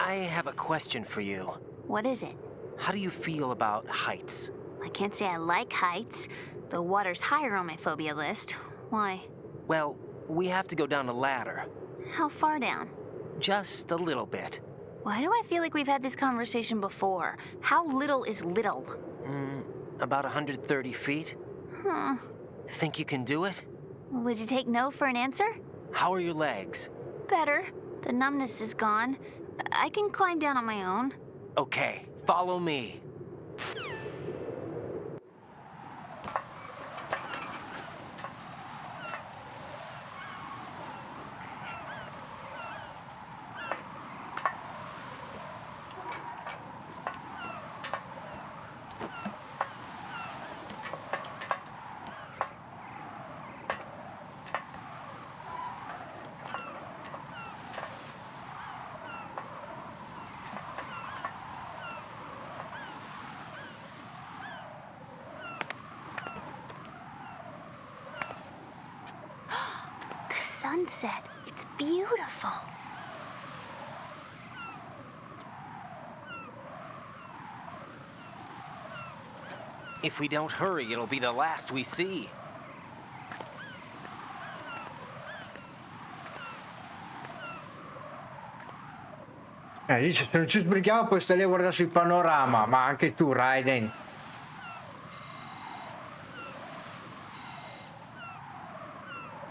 I have a question for you. What is it? How do you feel about heights? I can't say I like heights, though water's higher on my phobia list. Why? Well, we have to go down a ladder. How far down? Just a little bit. Why do I feel like we've had this conversation before? How little is little? About 130 feet. Huh. Think you can do it? Would you take no for an answer? How are your legs? Better. The numbness is gone. I can climb down on my own. Okay, follow me. Sunset. It's beautiful. If we don't hurry, it'll be the last we see. Dice, se non ci sbrighiamo poi stai lì a guardare sul panorama, ma anche tu, Raiden.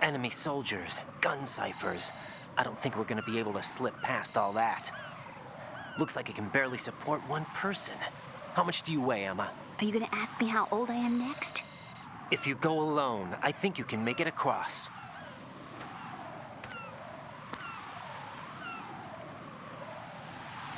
Enemy soldiers, gun ciphers. I don't think we're gonna be able to slip past all that. Looks like it can barely support one person. How much do you weigh, Emma? Are you gonna ask me how old I am next? If you go alone, I think you can make it across.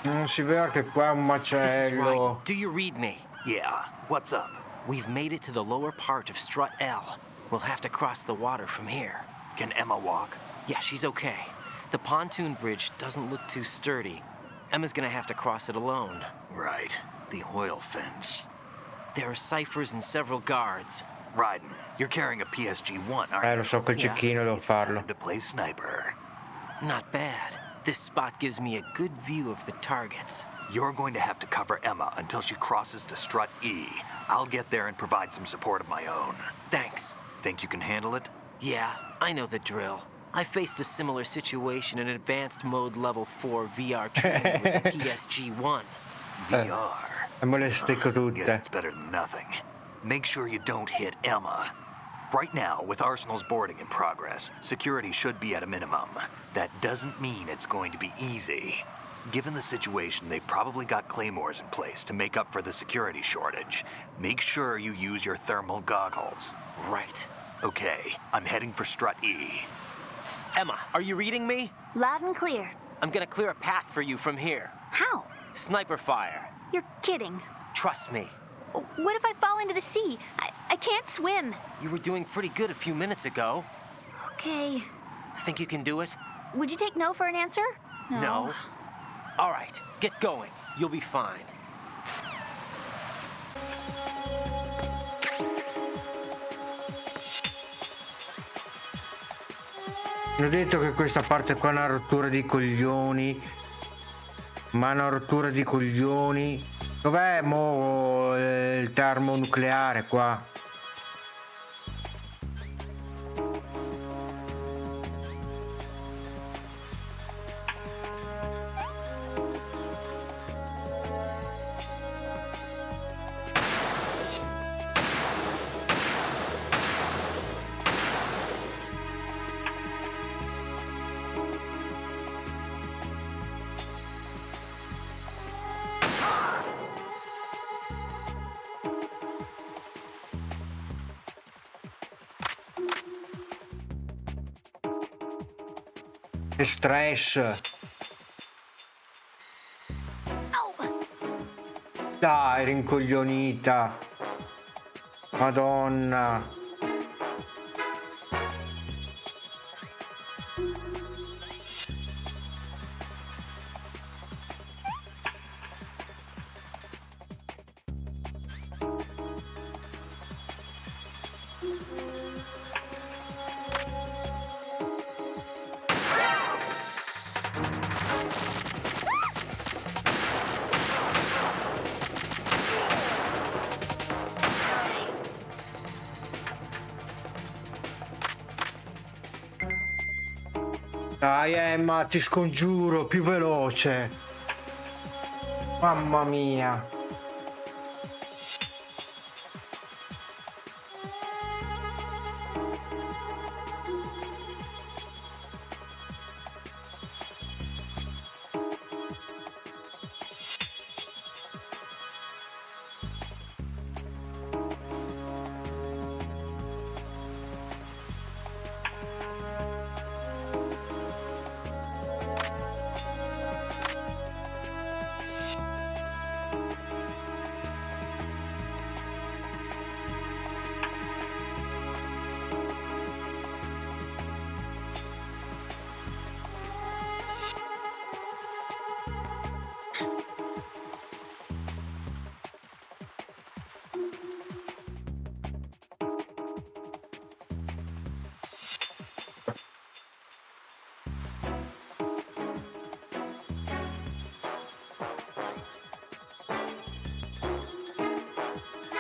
Non si vede che qua è un macello. Do you read me? Yeah, what's up? We've made it to the lower part of Strut L. We'll have to cross the water from here. Can Emma walk? Yeah, she's okay. The pontoon bridge doesn't look too sturdy. Emma's gonna have to cross it alone. Right, the oil fence. There are ciphers and several guards. Raiden, you're carrying a PSG-1, aren't you? Lo so, col cecchino devo It's farlo. time to play sniper. Not bad. This spot gives me a good view of the targets. You're going to have to cover Emma until she crosses to Strut E. I'll get there and provide some support of my own. Thanks. Think you can handle it? Yeah, I know the drill. I faced a similar situation in advanced mode level 4 VR training with the PSG-1. VR. E me le stecco Guess tutte. it's better than nothing. Make sure you don't hit Emma. Right now, with Arsenal's boarding in progress, security should be at a minimum. That doesn't mean it's going to be easy. Given the situation, they've probably got claymores in place to make up for the security shortage. Make sure you use your thermal goggles. Right. Okay, I'm heading for Strut E. Emma, are you reading me? Loud and clear. I'm gonna clear a path for you from here. How? Sniper fire. You're kidding. Trust me. What if I fall into the sea? I can't swim. You were doing pretty good a few minutes ago. Okay. Think you can do it? Would you take no for an answer? No. All right, get going. You'll be fine. Ho detto che questa parte qua è una rottura di coglioni. Ma una rottura di coglioni. Dov'è mo il termonucleare qua? Che stress. Dai, rincoglionita. Madonna. Dai Emma, ti scongiuro, più veloce. Mamma mia.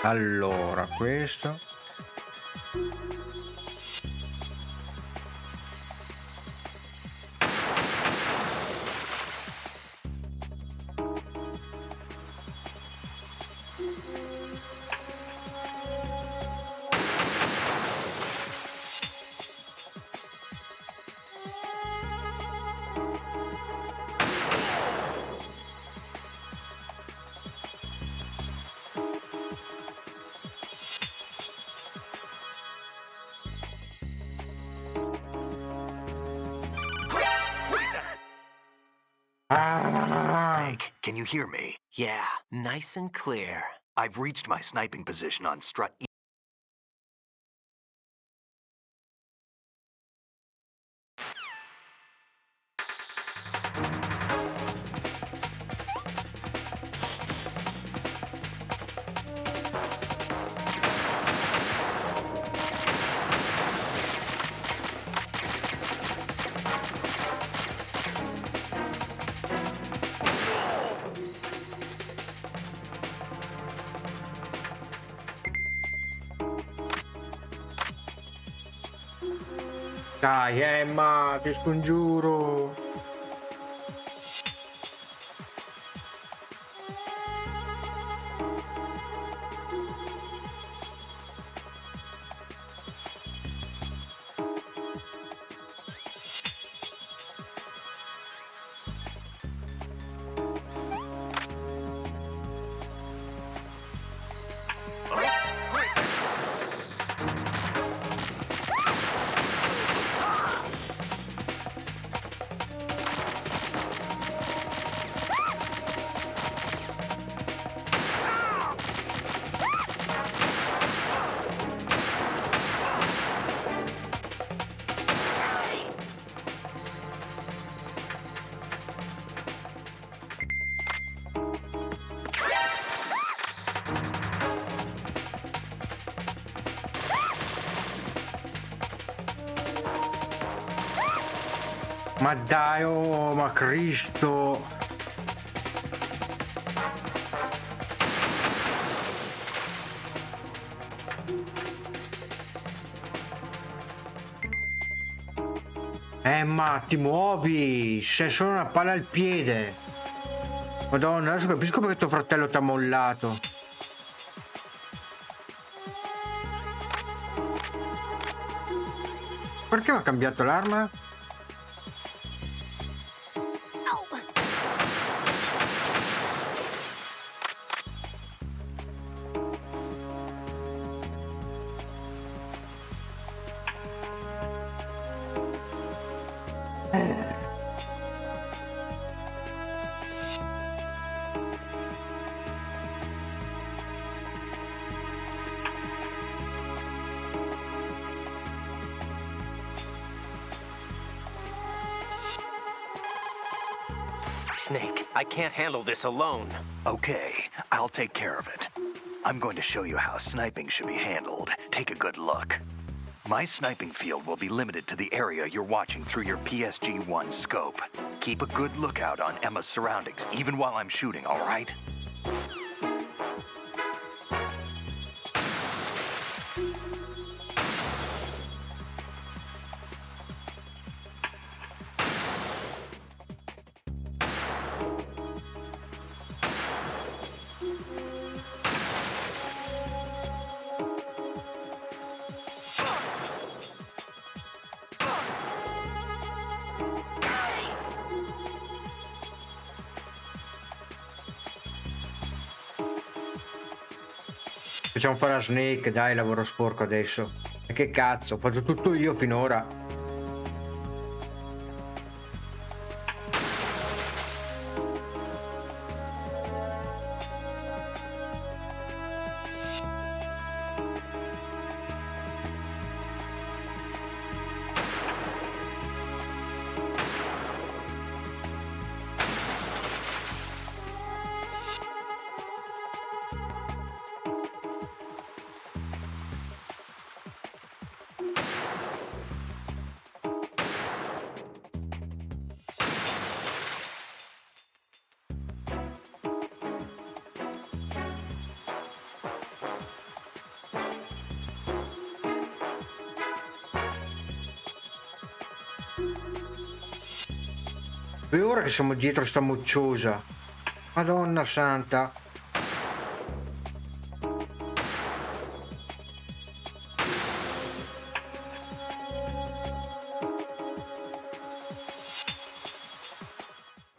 Allora, questo. Snake, can you hear me? Yeah, nice and clear. I've reached my sniping position on strut E. Dai Emma, ti scongiuro. Ma dai, oh, ma Cristo. Ma ti muovi, sei solo una palla al piede. Madonna, adesso capisco perché tuo fratello t'ha mollato. Perché ha cambiato l'arma? Snake, I can't handle this alone. Okay, I'll take care of it. I'm going to show you how sniping should be handled. Take a good look. My sniping field will be limited to the area you're watching through your PSG-1 scope. Keep a good lookout on Emma's surroundings, even while I'm shooting, all right? Facciamo fare a Snake, dai, lavoro sporco adesso. E che cazzo, ho fatto tutto io finora. E ora che siamo dietro sta mocciosa, Madonna santa.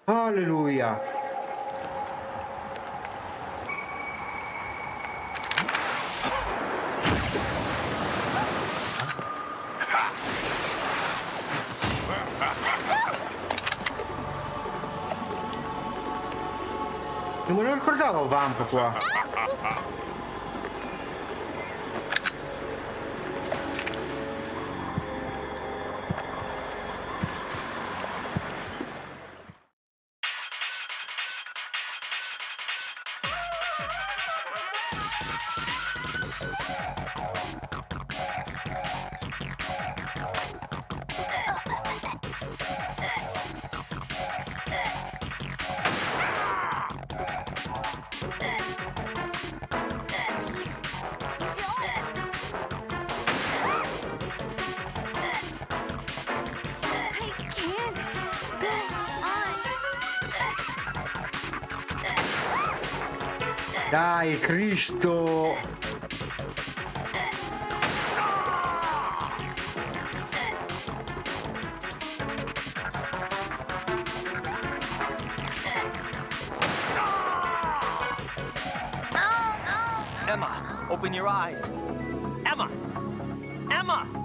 Alleluia. Non me lo ricordavo Vamp qua. Dai, Cristo! Emma, open your eyes. Emma! Emma!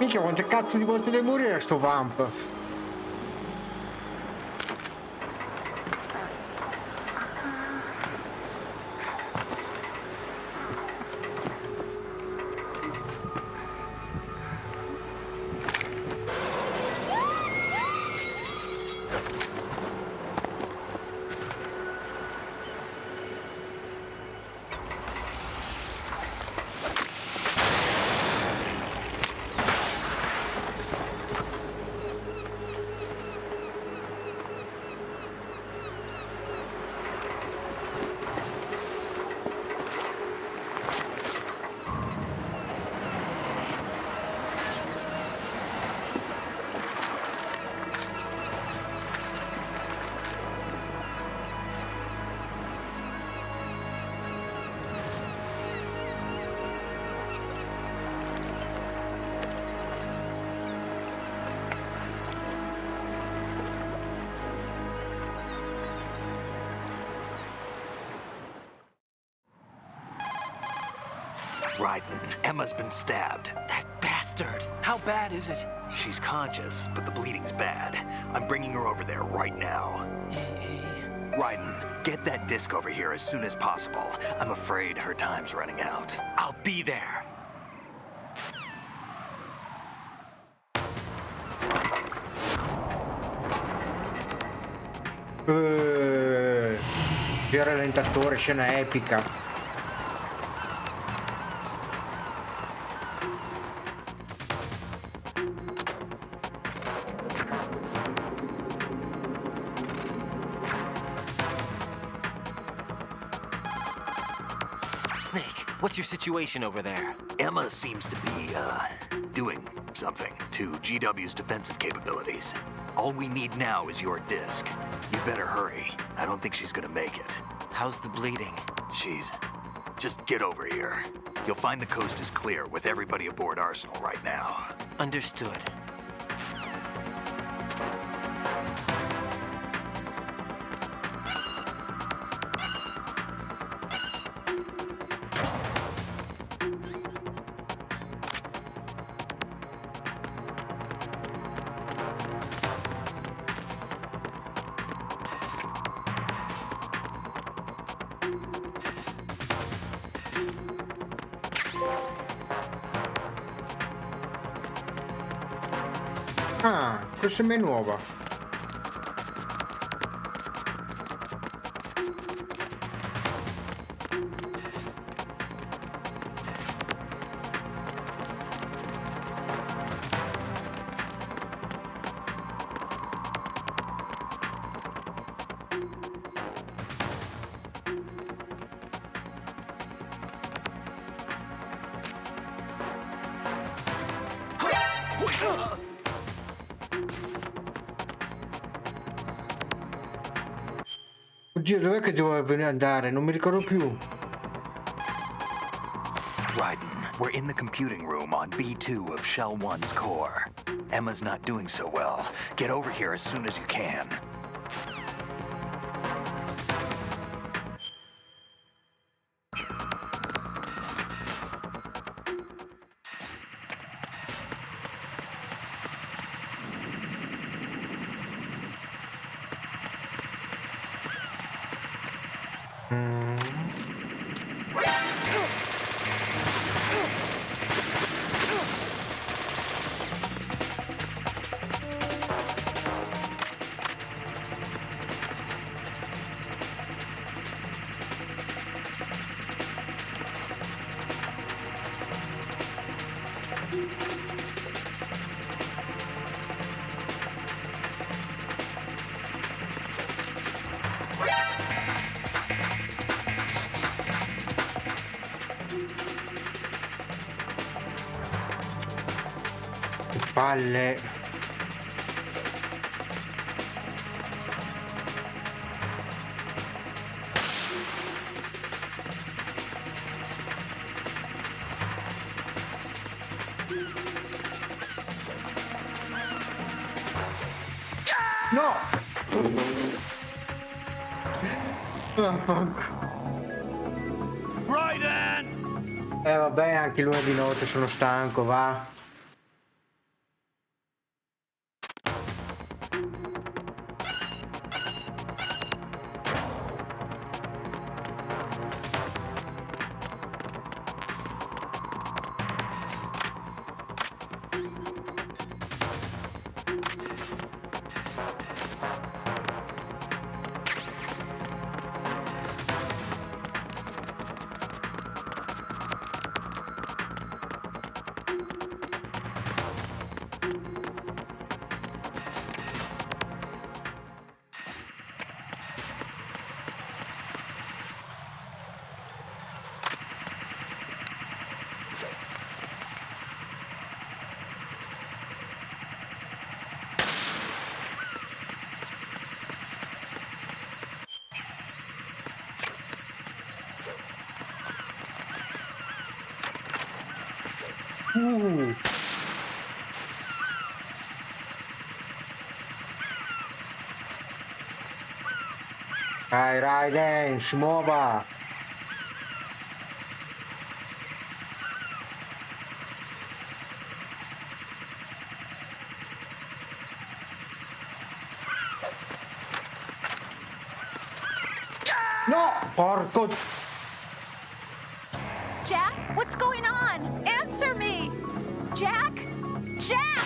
Minchia, quante cazzo di volte deve morire sto Vamp? Raiden, Emma's been stabbed. That bastard! How bad is it? She's conscious, but the bleeding's bad. I'm bringing her over there right now. Raiden, get that disc over here as soon as possible. I'm afraid her time's running out. I'll be there. Il rallentatore, scena epica. Snake, What's your situation over there? Emma seems to be, doing something to GW's defensive capabilities. All we need now is your disc. You better hurry. I don't think she's gonna make it. How's the bleeding? Just get over here. You'll find the coast is clear with everybody aboard Arsenal right now. Understood. Ah, questa è nuova. Oddio, dov'è che dovevo andare? Non mi ricordo più. Raiden, we're in the computing room on B2 of Shell 1's core. Emma's not doing so well. Get over here as soon as you can. Palle. No! Raiden! Vabbè, anche lunedì notte sono stanco, va. Dai Raiden, si muova! No! Porco! Jack, what's going on? Answer me! Jack? Jack!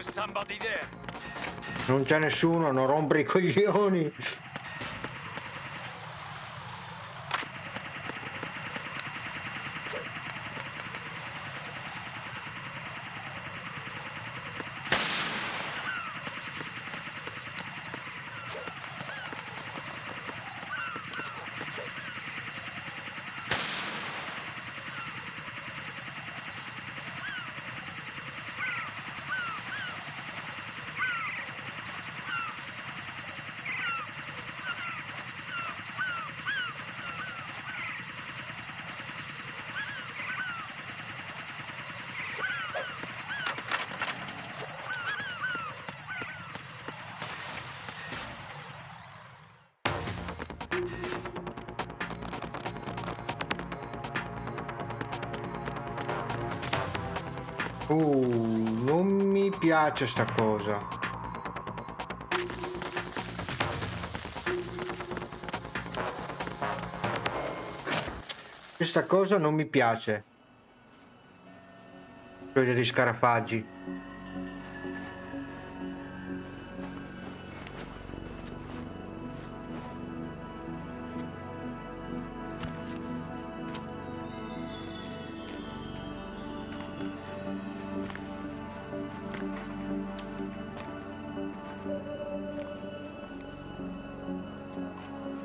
There's somebody there. Non c'è nessuno, non rompere i coglioni. Non mi piace sta cosa. Questa cosa non mi piace. Quelli degli scarafaggi.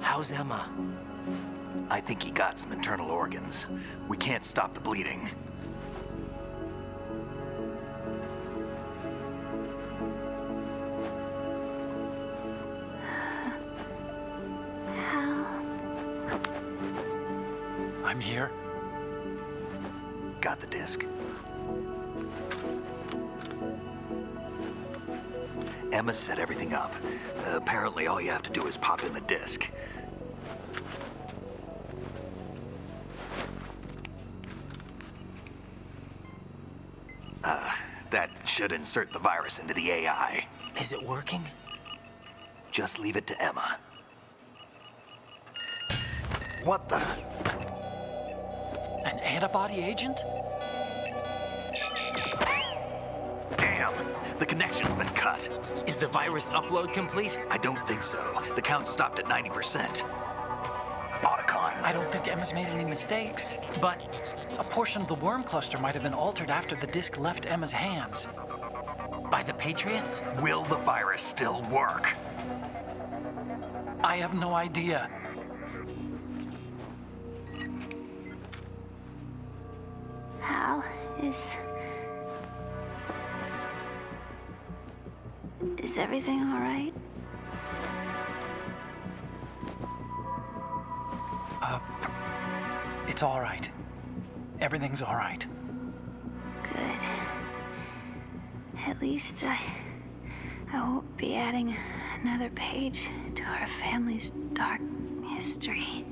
How's Emma? I think he got some internal organs. We can't stop the bleeding. I'm here. Got the disc. Emma set everything up. Apparently all you have to do is pop in the disc. That should insert the virus into the AI. Is it working? Just leave it to Emma. What the? An antibody agent? Damn! The connection's been cut. Is the virus upload complete? I don't think so. The count stopped at 90%. Otacon. I don't think Emma's made any mistakes. But A portion of the worm cluster might have been altered after the disc left Emma's hands. by the Patriots? Will the virus still work? I have no idea. Hal, is everything all right? It's all right. Everything's all right. Good. At least I won't be adding another page to our family's dark history.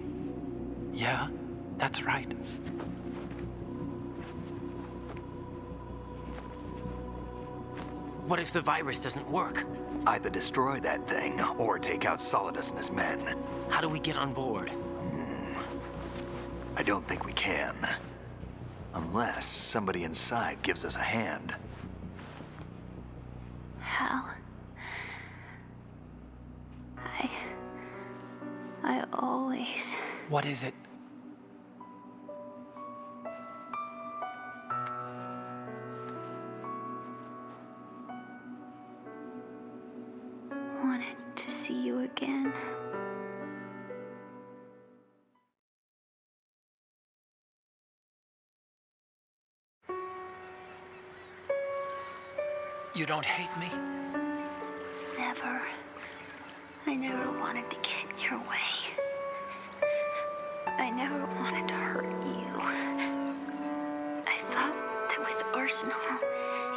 Yeah, that's right. What if the virus doesn't work? Either destroy that thing or take out Solidus and his men. How do we get on board? I don't think we can. Unless somebody inside gives us a hand. Hal, I always... What is it? wanted to see you again. You don't hate me? Never. I never wanted to get in your way. I never wanted to hurt you. I thought that with Arsenal,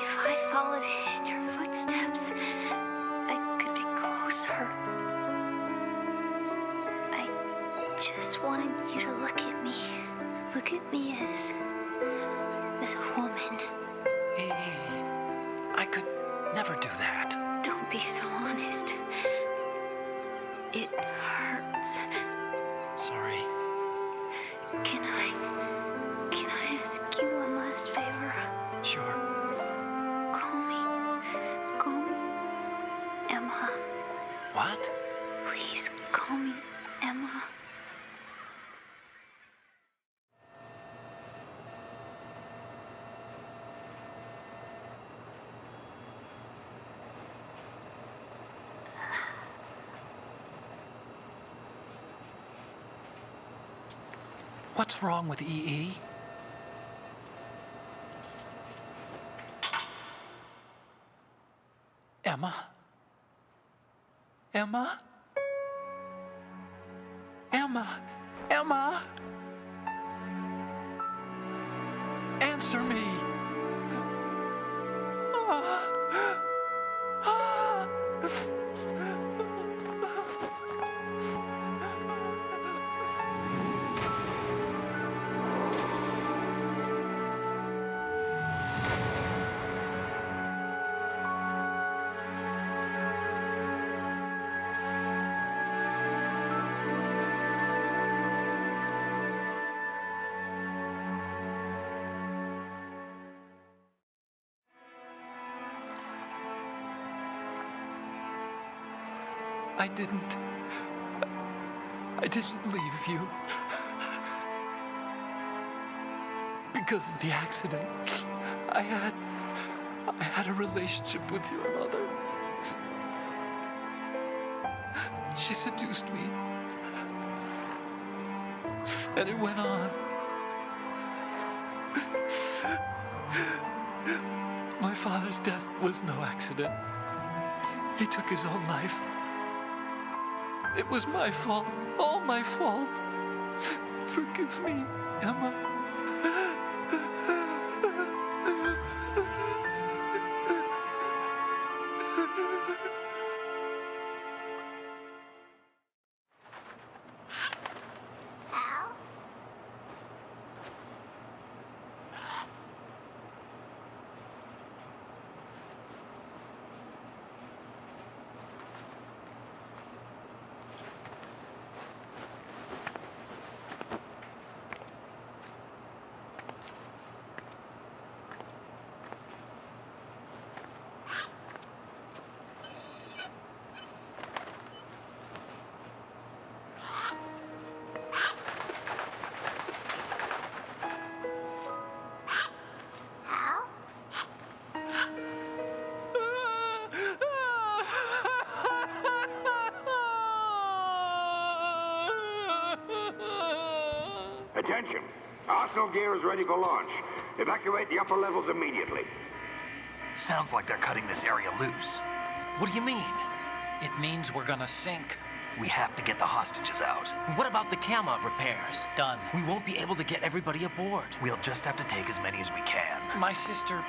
if I followed in your footsteps, I could be closer. I just wanted you to look at me. Look at me as a woman. I could never do that. Don't be so honest. It hurts. Sorry. Can I ask you one last favor? Sure. Call me What's wrong with EE? Emma? Emma? Emma? Emma? Answer me! I didn't leave you. Because of the accident, I had a relationship with your mother. She seduced me. And it went on. My father's death was no accident. He took his own life. It was my fault, all my fault. Forgive me, Emma. Attention! Arsenal gear is ready for launch. Evacuate the upper levels immediately. Sounds like they're cutting this area loose. What do you mean? It means we're gonna sink. We have to get the hostages out. What about the camo repairs? Done. We won't be able to get everybody aboard. We'll just have to take as many as we can. My sister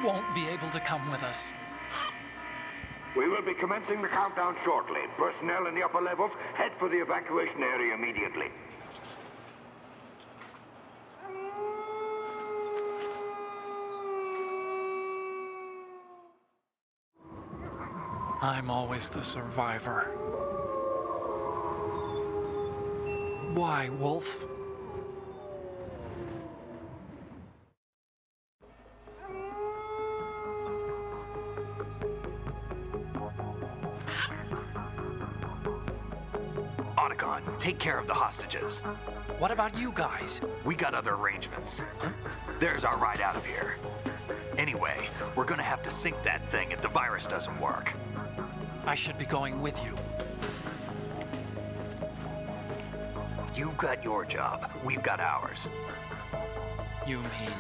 won't be able to come with us. We will be commencing the countdown shortly. Personnel in the upper levels, head for the evacuation area immediately. I'm always the survivor. Why, Wolf? Take care of the hostages. What about you guys? We got other arrangements. There's our ride out of here. Anyway, we're gonna have to sink that thing if the virus doesn't work. I should be going with you. You've got your job. We've got ours. You mean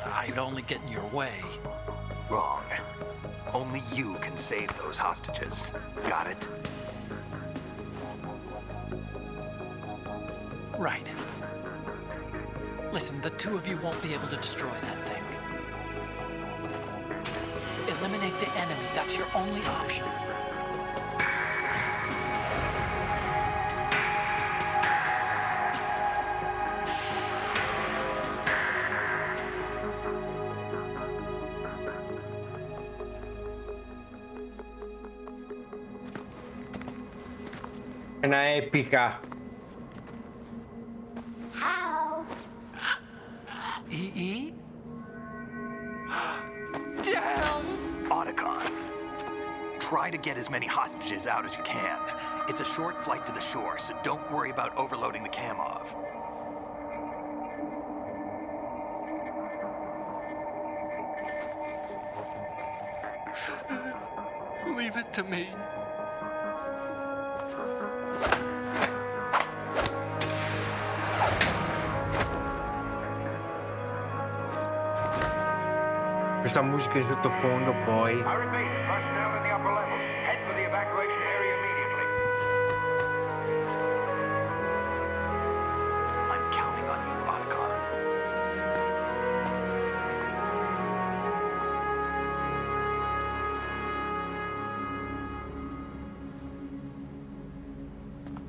I'd only get in your way? Wrong. Only you can save those hostages. Got it? Right. Listen, the two of you won't be able to destroy that thing. Eliminate the enemy. That's your only option. Una epica. EE? Damn! Otacon. Try to get as many hostages out as you can. It's a short flight to the shore, so don't worry about overloading the Kamov. Leave it to me. questa musica in sottofondo poi. I repeat, personnel in the upper levels, head for the evacuation area immediately. I'm counting on you, Otacon.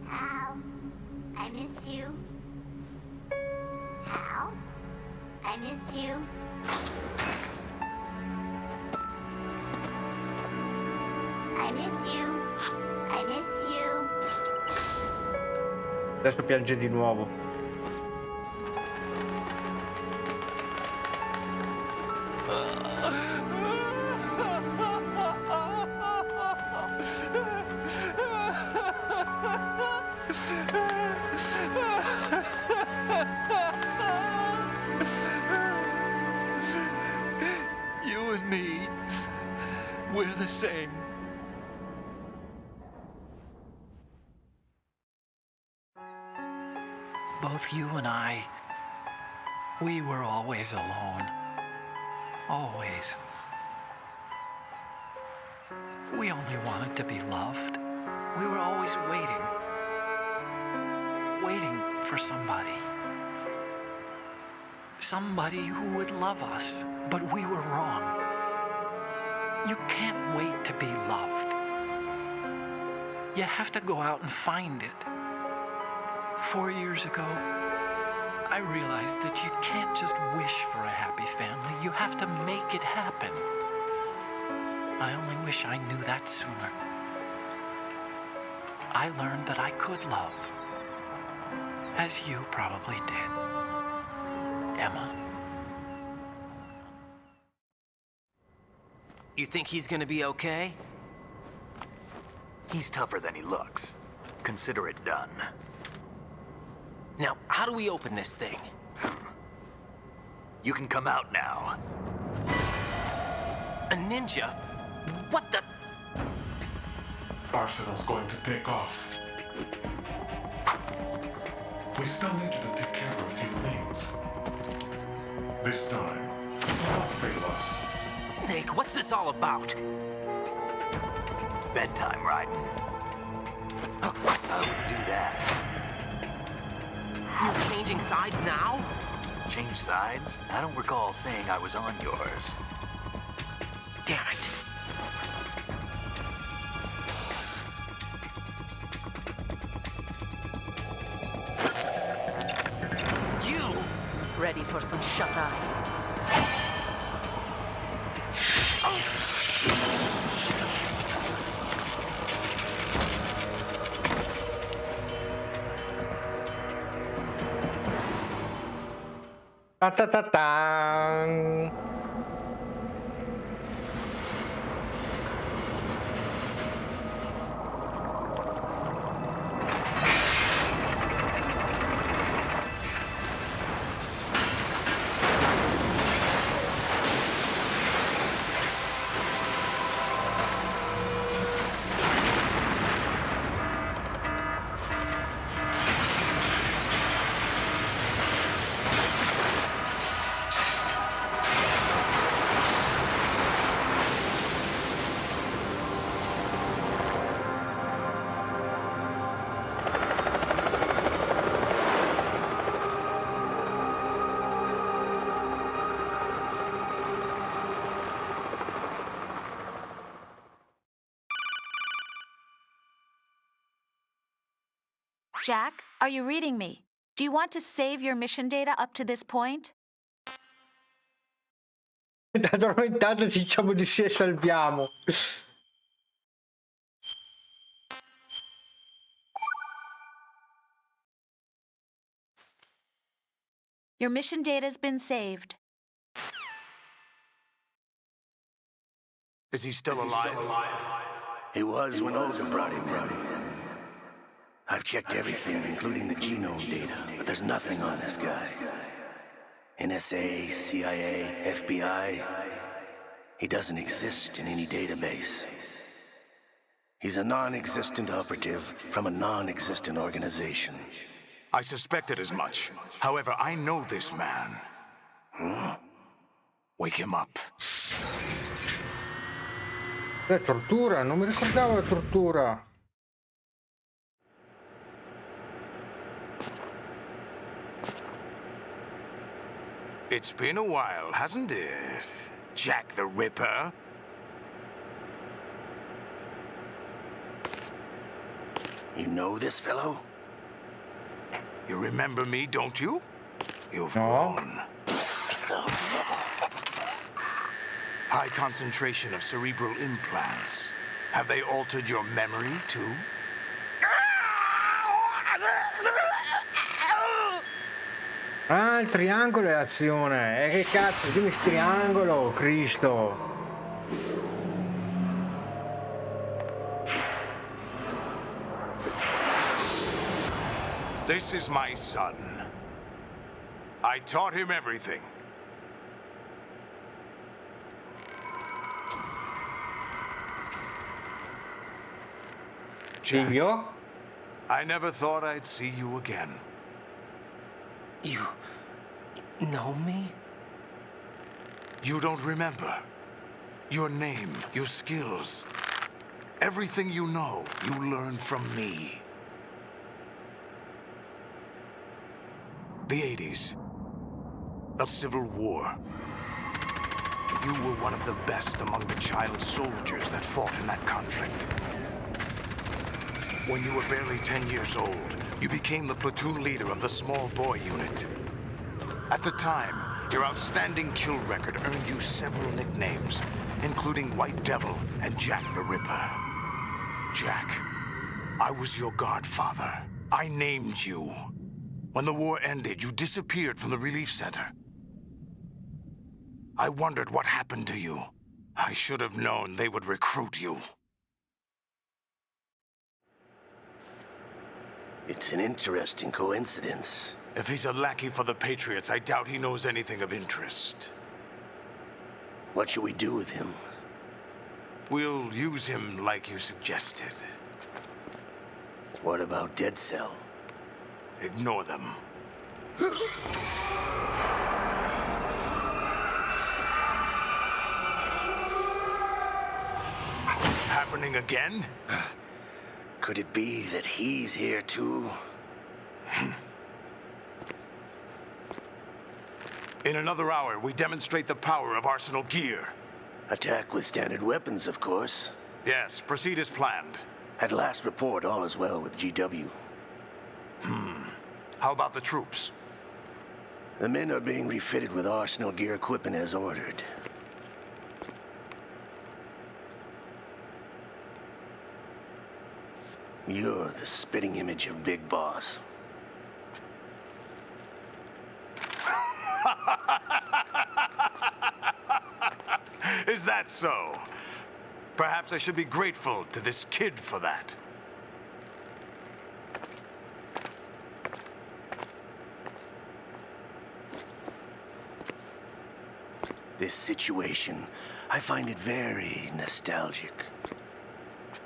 Hal, I miss you. Hal, I miss you. I miss you. I miss you. Adesso piange di nuovo. You and me, we're the same. Both you and I, we were always alone. Always. We only wanted to be loved. We were always waiting. Waiting for somebody. Somebody who would love us, but we were wrong. You can't wait to be loved. You have to go out and find it. 4 years ago, I realized that you can't just wish for a happy family. You have to make it happen. I only wish I knew that sooner. I learned that I could love, as you probably did, Emma. You think he's gonna be okay? He's tougher than he looks. Consider it done. Now, how do we open this thing? You can come out now. A ninja? What the? Arsenal's going to take off. We still need you to take care of a few things. This time, don't fail us. Snake, what's this all about? Bedtime, Raiden. I wouldn't do that. You're changing sides now? Change sides? I don't recall saying I was on yours. Damn it. You! Ready for some shut-eye? Ta ta ta ta. Jack, are you reading me? Do you want to save your mission data up to this point? Intanto diciamo di sì e salviamo. Your mission data has been saved. Is he still alive? He was when Olga brought him in. I've checked everything, including the genome data, but there's nothing on this guy. NSA, CIA, FBI. He doesn't exist in any database. He's a non-existent operative from a non-existent organization. I suspected as much. However, I know this man. Wake him up. Tortura, non mi ricordavo la tortura. It's been a while, hasn't it, Jack the Ripper? You know this fellow? You remember me, don't you? You've grown. High concentration of cerebral implants. Have they altered your memory, too? Ah, il triangolo è azione. Che cazzo, dimmi il triangolo, Cristo. This is my son. I taught him everything. Jack, I never thought I'd see you again. You know me? You don't remember. Your name, your skills. Everything you know, you learned from me. The 80s. The Civil War. You were one of the best among the child soldiers that fought in that conflict. When you were barely 10 years old, you became the platoon leader of the small boy unit. At the time, your outstanding kill record earned you several nicknames, including White Devil and Jack the Ripper. Jack, I was your godfather. I named you. When the war ended, you disappeared from the relief center. I wondered what happened to you. I should have known they would recruit you. It's an interesting coincidence. If he's a lackey for the Patriots, I doubt he knows anything of interest. What should we do with him? We'll use him like you suggested. What about Dead Cell? Ignore them. Happening again? Could it be that he's here too? In another hour, we demonstrate the power of Arsenal gear. Attack with standard weapons, of course. Yes, proceed as planned. At last report, all is well with GW. How about the troops? The men are being refitted with Arsenal gear equipment as ordered. You're the spitting image of Big Boss. Is that so? Perhaps I should be grateful to this kid for that. This situation, I find it very nostalgic.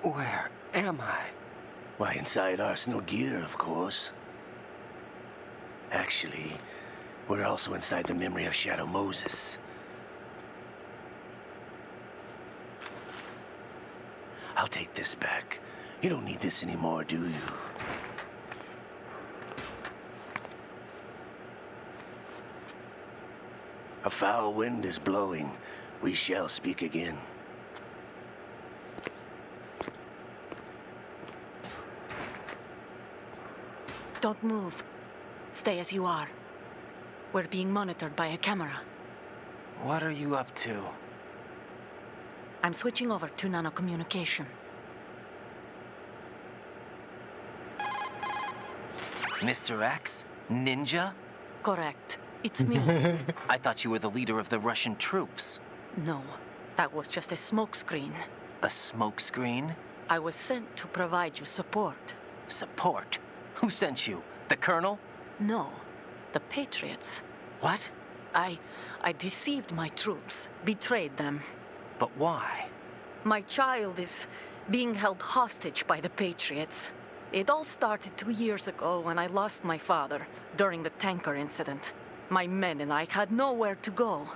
Where am I? Why, inside Arsenal gear, of course. Actually, we're also inside the memory of Shadow Moses. I'll take this back. You don't need this anymore, do you? A foul wind is blowing. We shall speak again. Don't move. Stay as you are. We're being monitored by a camera. What are you up to? I'm switching over to nanocommunication. Mr. X? Ninja? Correct. It's me. I thought you were the leader of the Russian troops. No, that was just a smokescreen. A smokescreen? I was sent to provide you support. Support? Who sent you? The Colonel? No, the Patriots. What? I deceived my troops, betrayed them. But why? My child is being held hostage by the Patriots. It all started 2 years ago when I lost my father during the tanker incident. My men and I had nowhere to go.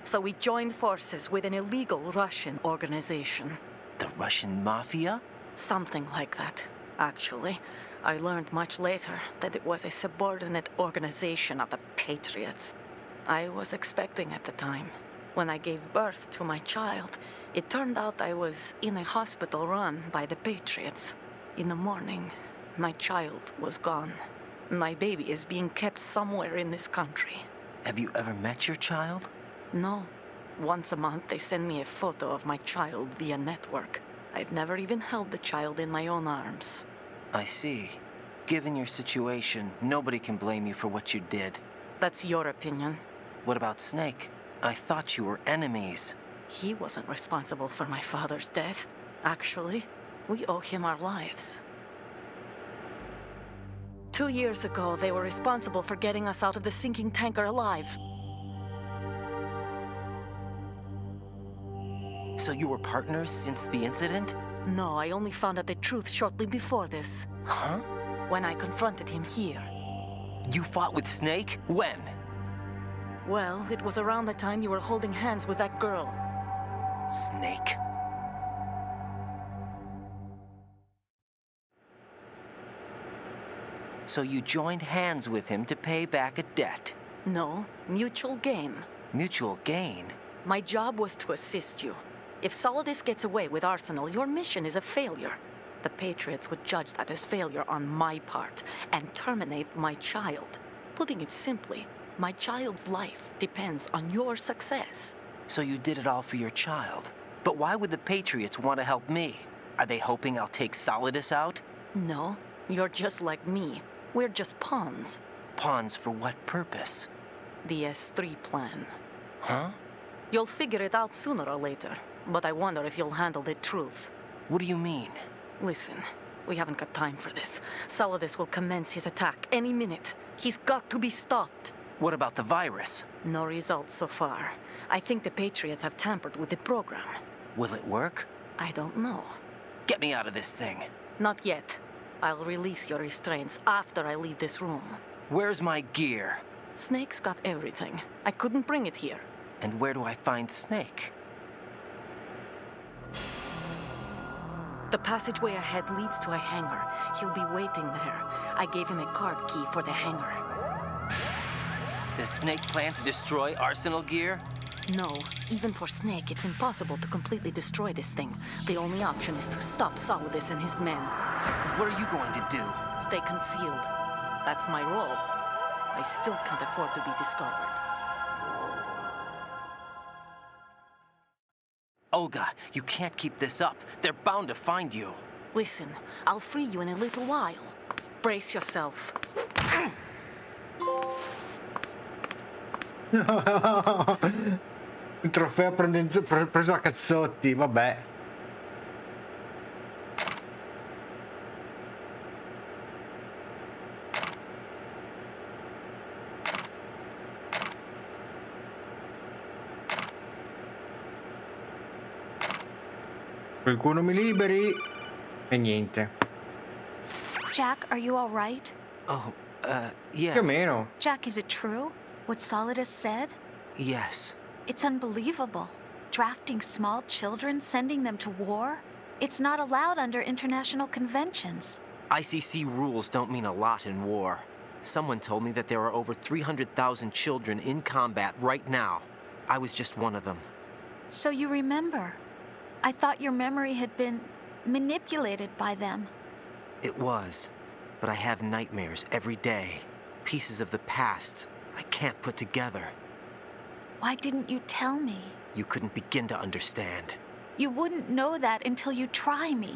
So we joined forces with an illegal Russian organization. The Russian mafia? Something like that, actually. I learned much later that it was a subordinate organization of the Patriots. I was expecting at the time. When I gave birth to my child, it turned out I was in a hospital run by the Patriots. In the morning, my child was gone. My baby is being kept somewhere in this country. Have you ever met your child? No. Once a month, they send me a photo of my child via network. I've never even held the child in my own arms. I see. Given your situation, nobody can blame you for what you did. That's your opinion. What about Snake? I thought you were enemies. He wasn't responsible for my father's death. Actually, we owe him our lives. 2 years ago, they were responsible for getting us out of the sinking tanker alive. So you were partners since the incident? No, I only found out the truth shortly before this. Huh? When I confronted him here. You fought with Snake? When? Well, it was around the time you were holding hands with that girl. Snake. So you joined hands with him to pay back a debt? No, mutual gain. Mutual gain? My job was to assist you. If Solidus gets away with Arsenal, your mission is a failure. The Patriots would judge that as failure on my part and terminate my child. Putting it simply, my child's life depends on your success. So you did it all for your child. But why would the Patriots want to help me? Are they hoping I'll take Solidus out? No, you're just like me. We're just pawns. Pawns for what purpose? The S3 plan. Huh? You'll figure it out sooner or later, but I wonder if you'll handle the truth. What do you mean? Listen, we haven't got time for this. Solidus will commence his attack any minute. He's got to be stopped. What about the virus? No results so far. I think the Patriots have tampered with the program. Will it work? I don't know. Get me out of this thing. Not yet. I'll release your restraints after I leave this room. Where's my gear? Snake's got everything. I couldn't bring it here. And where do I find Snake? The passageway ahead leads to a hangar. He'll be waiting there. I gave him a card key for the hangar. Does Snake plan to destroy Arsenal gear? No. Even for Snake, it's impossible to completely destroy this thing. The only option is to stop Solidus and his men. What are you going to do? Stay concealed. That's my role. I still can't afford to be discovered. Olga, you can't keep this up. They're bound to find you. Listen, I'll free you in a little while. Brace yourself. Il trofeo preso a cazzotti, vabbè. Qualcuno mi liberi? E niente. Jack, are you all right? Oh, yeah. Più o meno. Jack, is it true? What Solidus said? Yes. It's unbelievable. Drafting small children, sending them to war? It's not allowed under international conventions. ICC rules don't mean a lot in war. Someone told me that there are over 300,000 children in combat right now. I was just one of them. So you remember? I thought your memory had been manipulated by them. It was. But I have nightmares every day. Pieces of the past I can't put together. Why didn't you tell me? You couldn't begin to understand. You wouldn't know that until you try me.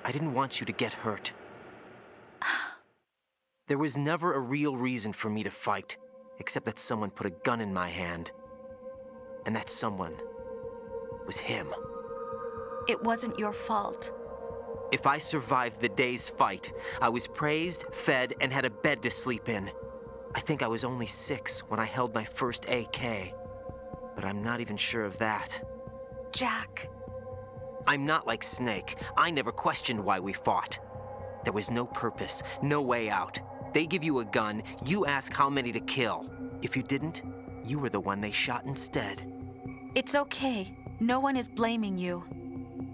I didn't want you to get hurt. There was never a real reason for me to fight, except that someone put a gun in my hand. And that someone was him. It wasn't your fault. If I survived the day's fight, I was praised, fed, and had a bed to sleep in. I think I was only 6 when I held my first AK. But I'm not even sure of that. Jack. I'm not like Snake. I never questioned why we fought. There was no purpose, no way out. They give you a gun, you ask how many to kill. If you didn't, You were the one they shot instead. It's okay. No one is blaming you.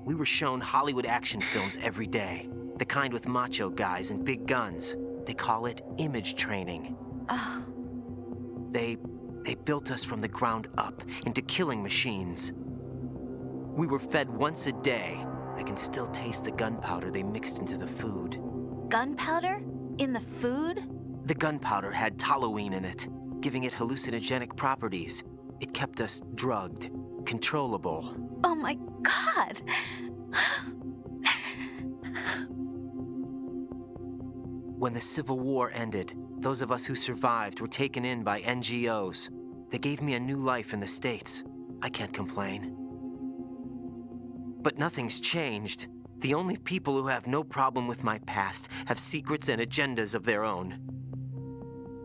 We were shown Hollywood action films every day. The kind with macho guys and big guns. They call it image training. Ugh. They built us from the ground up into killing machines. We were fed once a day. I can still taste the gunpowder they mixed into the food. Gunpowder? In the food? The gunpowder had toluene in it, giving it hallucinogenic properties. It kept us drugged, controllable. Oh my God! When the Civil War ended, those of us who survived were taken in by NGOs. They gave me a new life in the States. I can't complain. But nothing's changed. The only people who have no problem with my past have secrets and agendas of their own.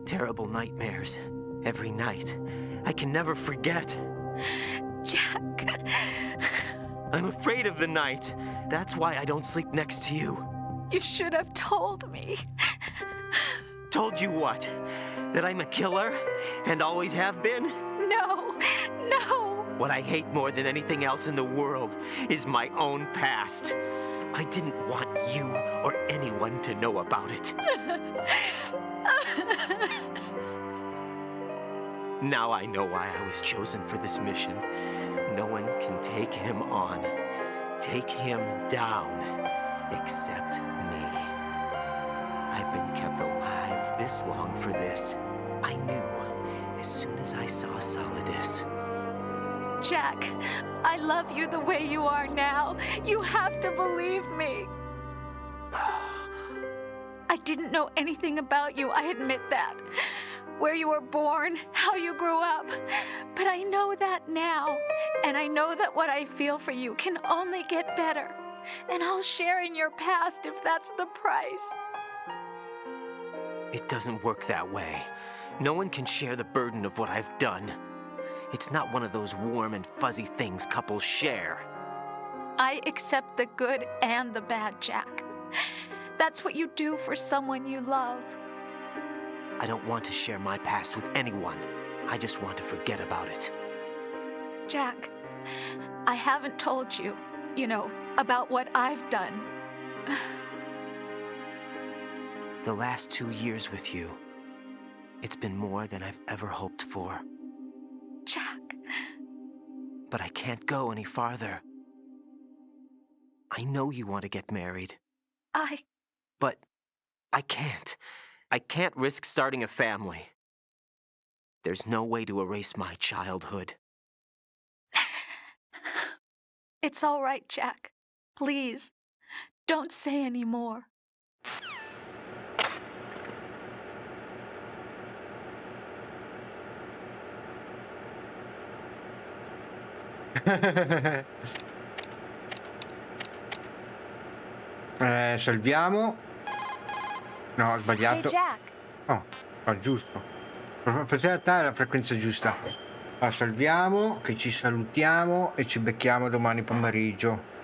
Terrible nightmares. Every night. I can never forget. Jack. I'm afraid of the night. That's why I don't sleep next to you. You should have told me. Told you what? That I'm a killer? And always have been? No, no. What I hate more than anything else in the world is my own past. I didn't want you or anyone to know about it. Now I know why I was chosen for this mission. No one can take him on, take him down, except me. I've been kept alive this long for this. I knew as soon as I saw Solidus. Jack, I love you the way you are now. You have to believe me. I didn't know anything about you, I admit that. Where you were born, how you grew up. But I know that now. And I know that what I feel for you can only get better. And I'll share in your past if that's the price. It doesn't work that way. No one can share the burden of what I've done. It's not one of those warm and fuzzy things couples share. I accept the good and the bad, Jack. That's what you do for someone you love. I don't want to share my past with anyone. I just want to forget about it. Jack, I haven't told you, about what I've done. The last 2 years with you, it's been more than I've ever hoped for. Jack. But I can't go any farther. I know you want to get married. But I can't. I can't risk starting a family. There's no way to erase my childhood. It's all right, Jack. Please, don't say any more. Salviamo. No, ho sbagliato. Hey, Jack. No, giusto. Faceva te la frequenza giusta. Salviamo, che ci salutiamo e ci becchiamo domani pomeriggio.